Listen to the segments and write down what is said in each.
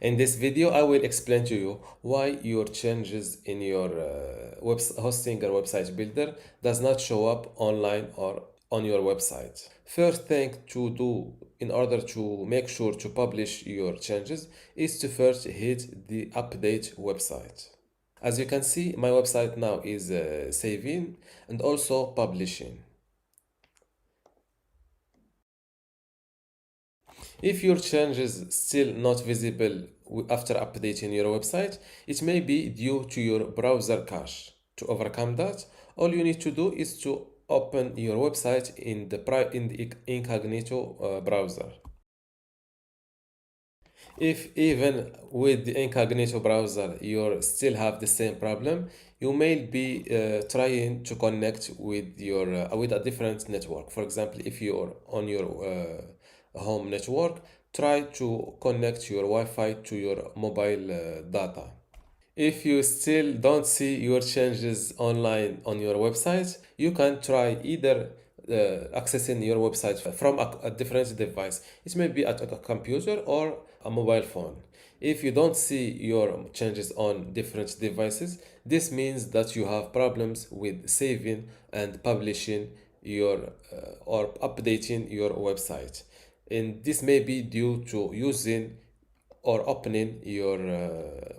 In this video, I will explain to you why your changes in your hosting or website builder does not show up online or on your website. First thing to do in order to make sure to publish your changes is to first hit the update website. As you can see, my website now is saving and also publishing. If your change is still not visible after updating your website, it may be due to your browser cache. To overcome that, all you need to do is to open your website in the incognito browser. If even with the incognito browser you still have the same problem, you may be trying to connect with your with a different network. For example, if you're on your home network, try to connect your Wi-Fi to your mobile data. If you still don't see your changes online on your website, you can try either accessing your website from a different device. It may be at a computer or a mobile phone. If you don't see your changes on different devices, this means that you have problems with saving and publishing your or updating your website. And this may be due to using or opening your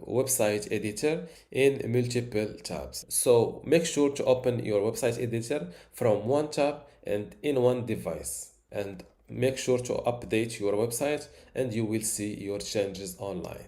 website editor in multiple tabs. So make sure to open your website editor from one tab and in one device. And make sure to update your website and you will see your changes online.